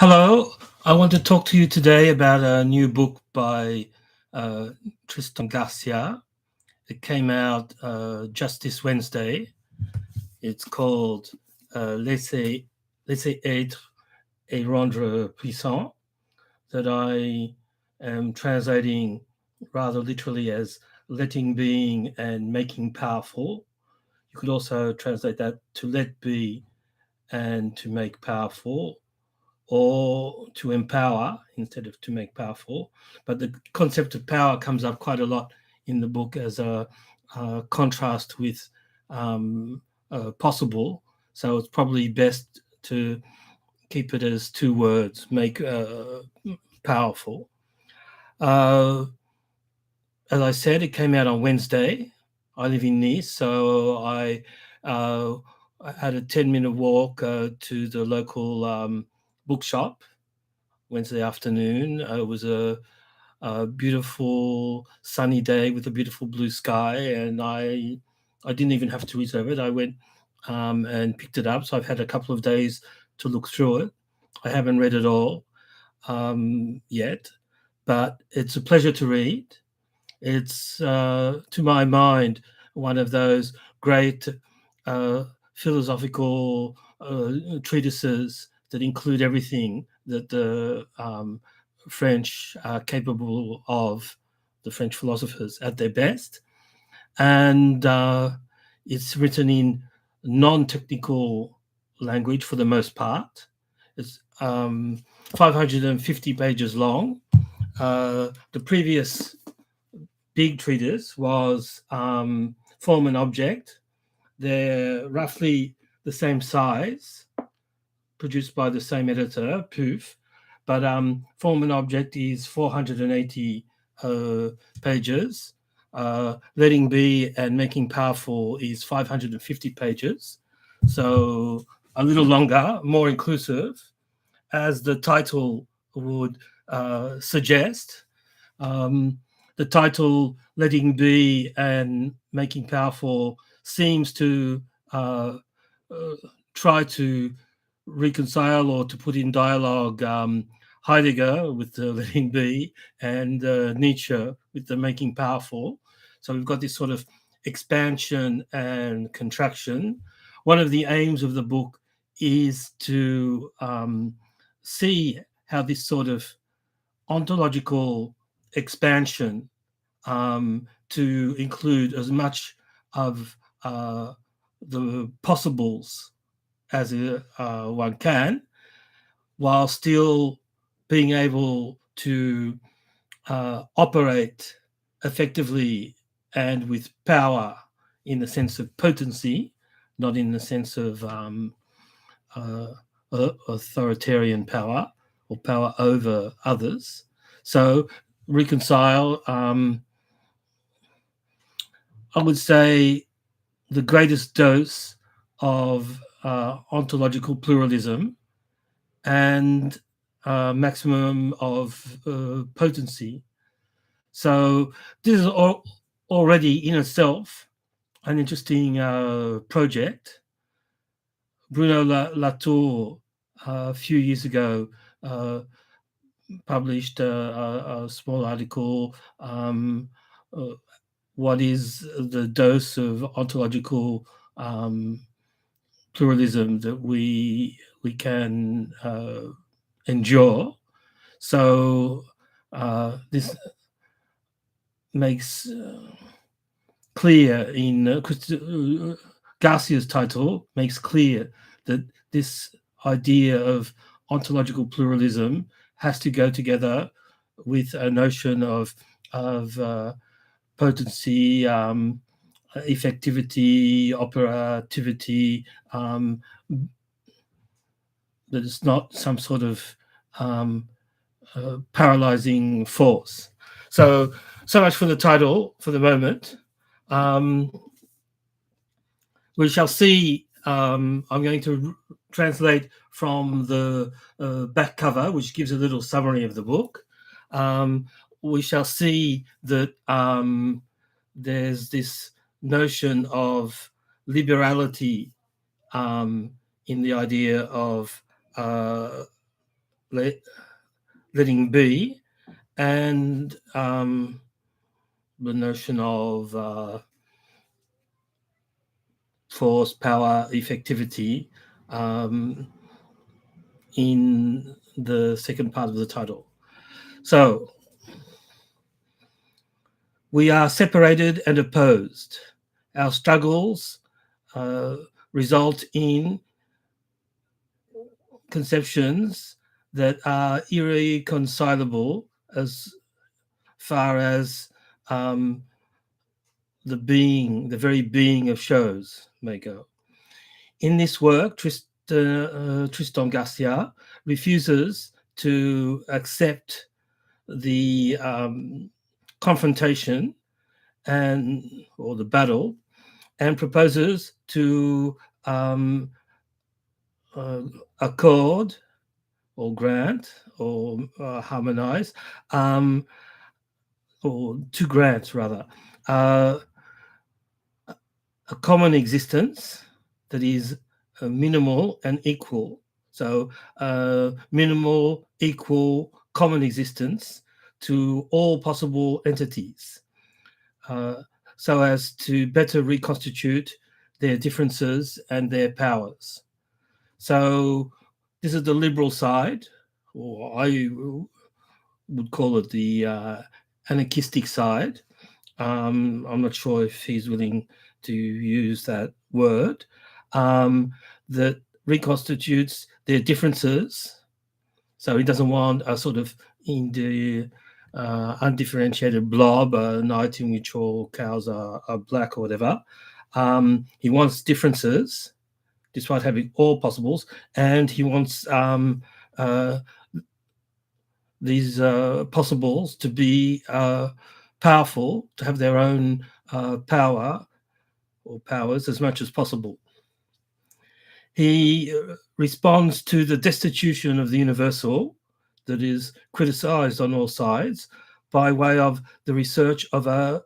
Hello, I want to talk to you today about a new book by uh, Tristan Garcia. It came out just this Wednesday. It's called Laisser être et rendre puissant, that I am translating rather literally as letting being and making powerful. You could also translate that to let be and to make powerful, or to empower instead of to make powerful. But the concept of power comes up quite a lot in the book as a contrast with possible. So it's probably best to keep it as two words: make powerful. Uh, as I said, it came out on Wednesday. I live in Nice, so uh, I had a 10-minute walk to the local bookshop Wednesday afternoon. It was a beautiful sunny day with a beautiful blue sky, and I didn't even have to reserve it. I went and picked it up. So I've had a couple of days to look through it. I haven't read it all yet, but it's a pleasure to read. It's, to my mind, one of those great uh, philosophical treatises that include everything that the French are capable of, the French philosophers at their best. And it's written in non-technical language for the most part. It's 550 pages long. The previous big treatise was Form and Object. They're roughly the same size, produced by the same editor, Poof, but Form and Object is 480 pages. Letting Be and Making Powerful is 550 pages. So a little longer, more inclusive, as the title would suggest. The title Letting Be and Making Powerful seems to try to reconcile or to put in dialogue Heidegger with the Letting Be and Nietzsche with the Making Powerful. So we've got this sort of expansion and contraction. One of the aims of the book is to see how this sort of ontological expansion to include as much of the possibles as one can, while still being able to operate effectively and with power in the sense of potency, not in the sense of authoritarian power or power over others. So reconcile, I would say, the greatest dose of ontological pluralism and maximum of potency. So this is already in itself an interesting project. Bruno Latour, a few years ago, published a small article, what is the dose of ontological pluralism that we can endure. So this makes clear in Garcia's title, makes clear that this idea of ontological pluralism has to go together with a notion of potency, effectivity, operativity, that it's not some sort of paralyzing force. So much for the title for the moment. We shall see. I'm going to translate from the back cover, which gives a little summary of the book. We shall see that there's this notion of liberality in the idea of letting be, and the notion of force, power, effectivity in the second part of the title. So, we are separated and opposed. Our struggles result in conceptions that are irreconcilable as far as the very being of shows may go. In this work, Tristan Garcia refuses to accept the confrontation or the battle, and proposes to accord or grant or harmonize, or to grant rather, a common existence that is minimal and equal. So minimal, equal, common existence to all possible entities, so as to better reconstitute their differences and their powers. So this is the liberal side, or I would call it the anarchistic side. I'm not sure if he's willing to use that word, that reconstitutes their differences. So he doesn't want a sort of undifferentiated blob, a night in which all cows are black or whatever. He wants differences, despite having all possibles, and he wants these possibles to be powerful, to have their own power or powers as much as possible. He responds to the destitution of the universal that is criticized on all sides by way of the research of a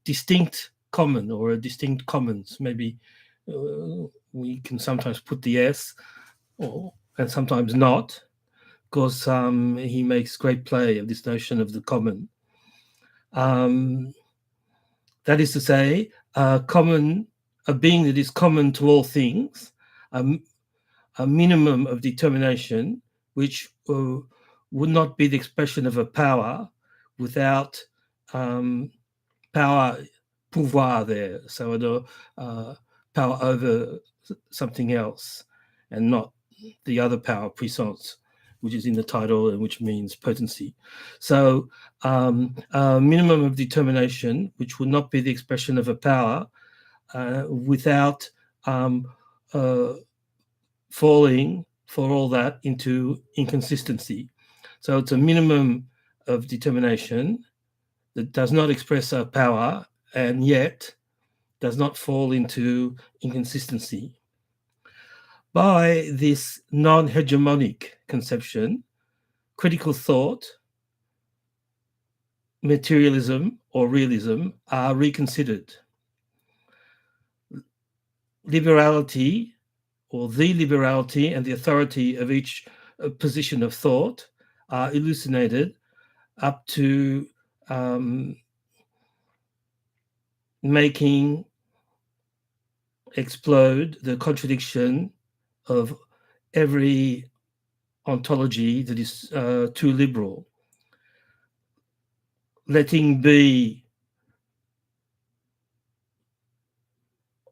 distinct common, or a distinct commons. Maybe we can sometimes put the S, and sometimes not, because he makes great play of this notion of the common. That is to say, a being that is common to all things, a minimum of determination, which would not be the expression of a power without pouvoir there, so the power over something else, and not the other power, puissance, which is in the title and which means potency. So a minimum of determination, which would not be the expression of a power without falling for all that into inconsistency. So it's a minimum of determination that does not express a power and yet does not fall into inconsistency. By this non-hegemonic conception, critical thought, materialism or realism are reconsidered. Liberality, or the liberality and the authority of each position of thought, are elucidated up to making explode the contradiction of every ontology that is too liberal. Letting be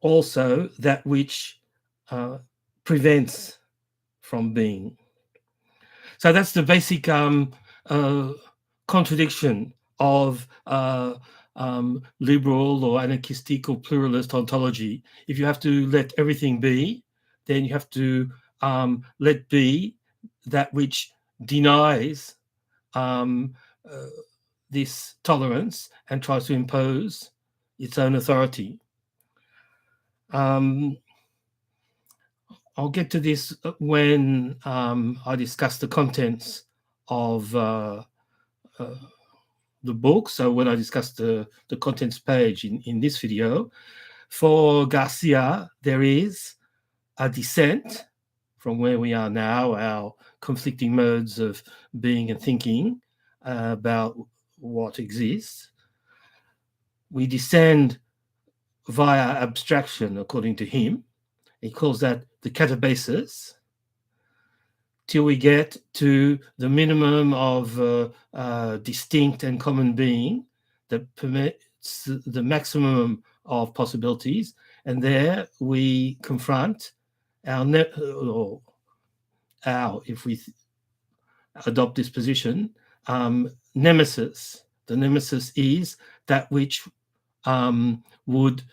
also that which prevents from being. So that's the basic contradiction of liberal or anarchistic or pluralist ontology. If you have to let everything be, then you have to let be that which denies this tolerance and tries to impose its own authority. I'll get to this when I discuss the contents of the book. So when I discuss the contents page in this video, for Garcia, there is a descent from where we are now, our conflicting modes of being and thinking about what exists. We descend via abstraction, according to him. He calls that the catabasis, till we get to the minimum of distinct and common being that permits the maximum of possibilities. And there we confront if we adopt this position, nemesis. The nemesis is that which would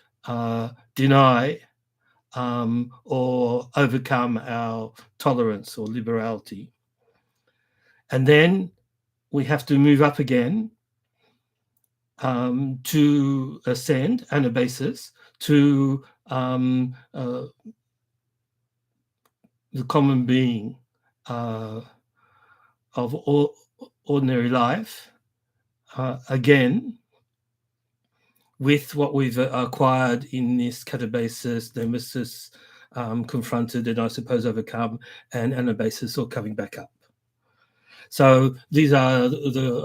deny or overcome our tolerance or liberality. And then we have to move up again to ascend, anabasis, to the common being of ordinary life, again, with what we've acquired in this catabasis, nemesis, confronted, and I suppose overcome, and anabasis, or coming back up. So these are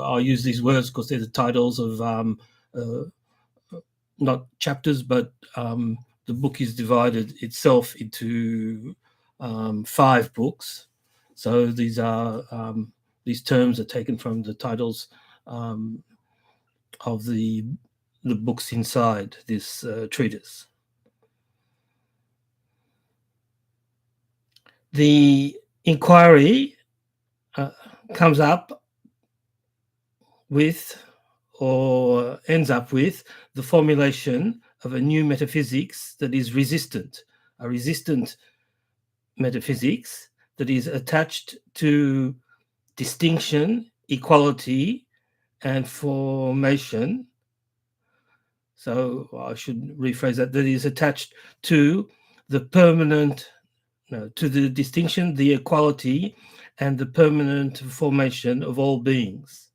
I'll use these words because they're the titles of not chapters, but the book is divided itself into 5 books. So these terms are taken from the titles of the books inside this treatise. The inquiry comes up with, or ends up with, the formulation of a new metaphysics that is resistant, a resistant metaphysics that is attached to distinction, equality, and formation. So I should rephrase that is attached to the to the distinction, the equality, and the permanent formation of all beings.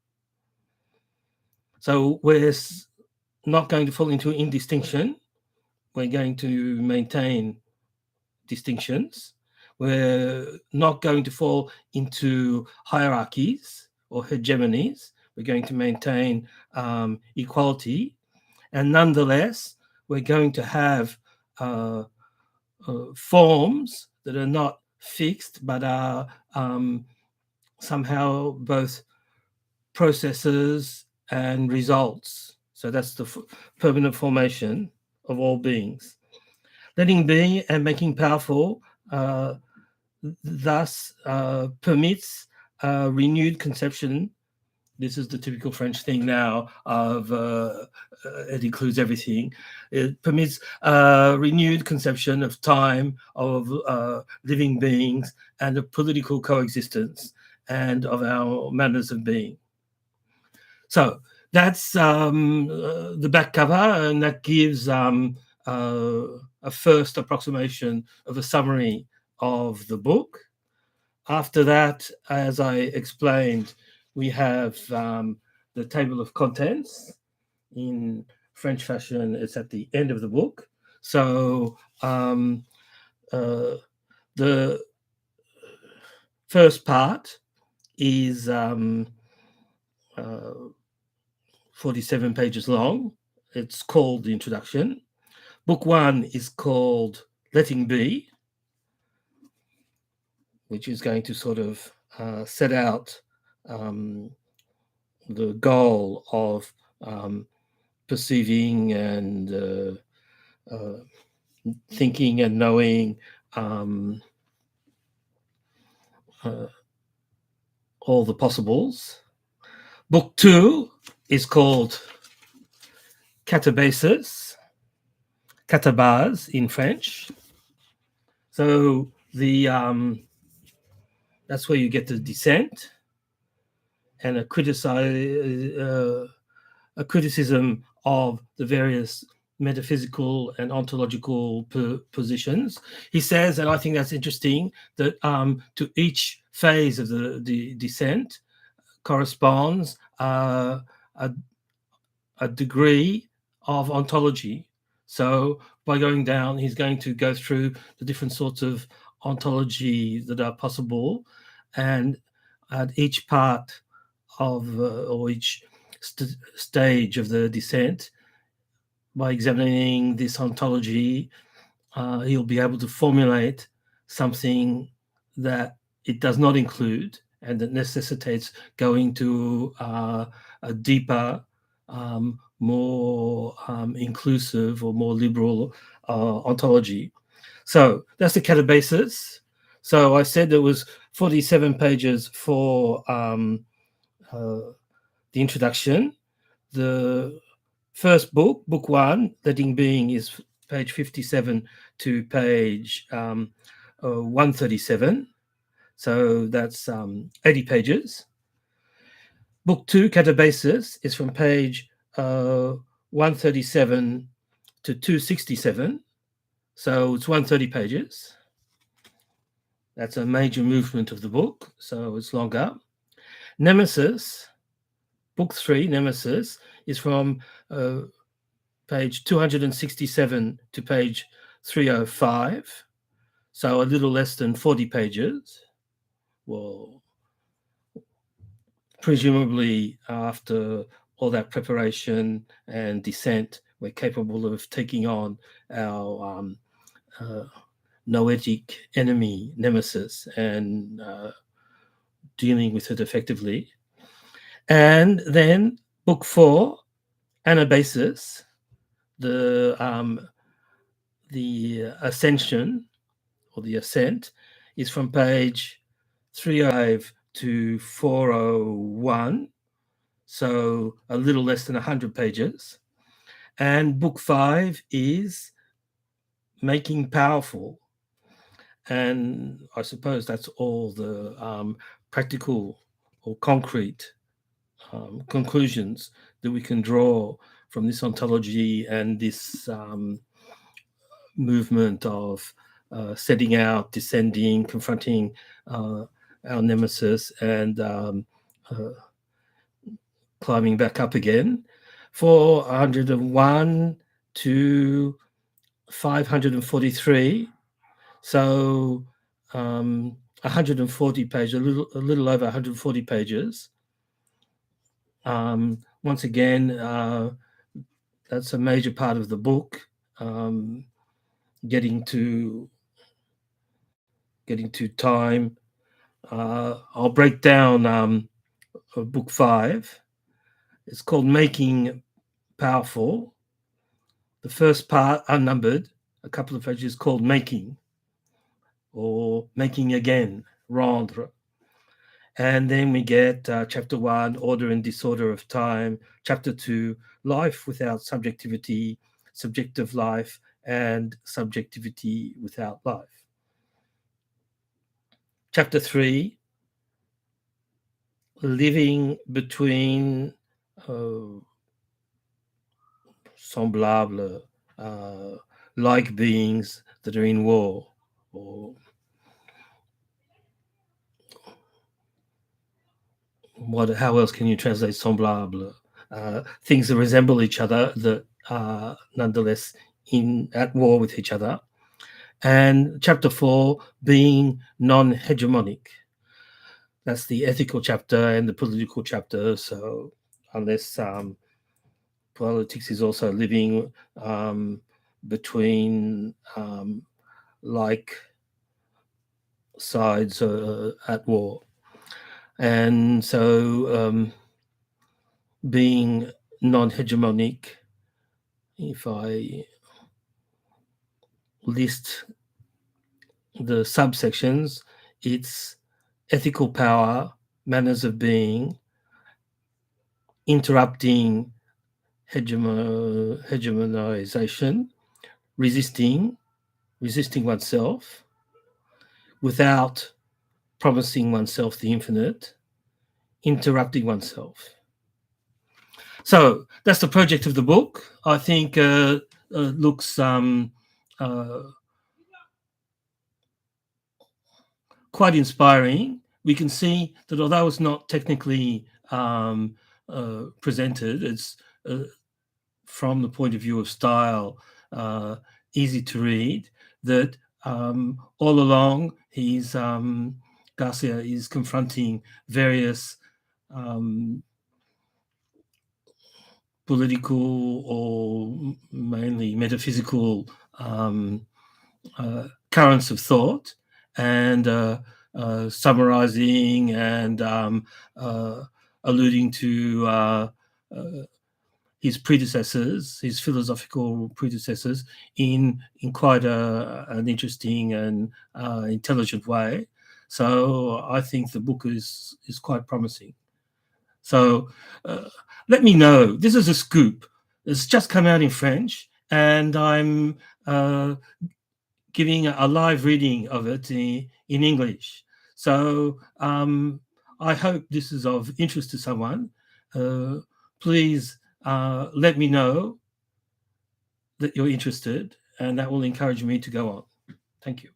So we're not going to fall into indistinction. We're going to maintain distinctions. We're not going to fall into hierarchies or hegemonies. We're going to maintain equality. And nonetheless, we're going to have forms that are not fixed, but are somehow both processes and results. So that's the permanent formation of all beings. Letting be and making powerful thus permits a renewed conception. This is the typical French thing now of it includes everything. It permits a renewed conception of time, of living beings, and of political coexistence, and of our manners of being. So that's the back cover, and that gives a first approximation of a summary of the book. After that, as I explained, we have the table of contents. In French fashion, it's at the end of the book. So the first part is 47 pages long. It's called the introduction. Book 1 is called Letting Be, which is going to sort of set out the goal of perceiving and thinking and knowing all the possibles. Book 2 is called Catabasis, catabase in French. So the that's where you get the descent and a criticism of the various metaphysical and ontological positions. He says, and I think that's interesting, that to each phase of the descent corresponds a degree of ontology. So by going down, he's going to go through the different sorts of ontology that are possible, and at each part of or each stage of the descent, by examining this ontology, he'll be able to formulate something that it does not include and that necessitates going to a deeper, more inclusive or more liberal ontology. So that's the catabasis. So I said there was 47 pages for the introduction. The first book, book one, Letting Being, is page 57 to page 137. So that's 80 pages. Book two, Catabasis, is from page 137 to 267. So it's 130 pages. That's a major movement of the book, so it's longer. Nemesis, book three, Nemesis, is from page 267 to page 305, so a little less than 40 pages. Well, presumably after all that preparation and descent, we're capable of taking on our noetic enemy, Nemesis, and dealing with it effectively. And then book four, Anabasis, the ascension or the ascent, is from page 305 to 401, so a little less than 100 pages. And book five is Making Powerful, and I suppose that's all the practical or concrete conclusions that we can draw from this ontology and this movement of setting out, descending, confronting our nemesis, and climbing back up again. 401 to 543. So 140 pages, a little over 140 pages. Once again, that's a major part of the book. Getting to time. I'll break down book five. It's called Making Powerful. The first part, unnumbered, a couple of pages, called Making, or Making Again, Rendre. And then we get chapter one, Order and Disorder of Time, chapter two, Life Without Subjectivity, Subjective Life, and Subjectivity Without Life. Chapter three, Living Between Semblables, like beings that are in war, or how else can you translate semblable? Things that resemble each other that are nonetheless at war with each other. And chapter four, Being Non-Hegemonic. That's the ethical chapter and the political chapter. So unless politics is also living between like sides at war. And so being non-hegemonic, if I list the subsections, it's ethical power, manners of being, interrupting hegemonization, resisting oneself without promising oneself the infinite, interrupting oneself. So that's the project of the book. I think looks quite inspiring. We can see that although it's not technically presented, it's from the point of view of style, easy to read, that All along, Garcia is confronting various political or mainly metaphysical currents of thought, and summarizing and alluding to his predecessors, his philosophical predecessors, in quite an interesting and intelligent way. So I think the book is quite promising. So let me know. This is a scoop. It's just come out in French, and I'm giving a live reading of it in English. So I hope this is of interest to someone. Please let me know that you're interested, and that will encourage me to go on. Thank you.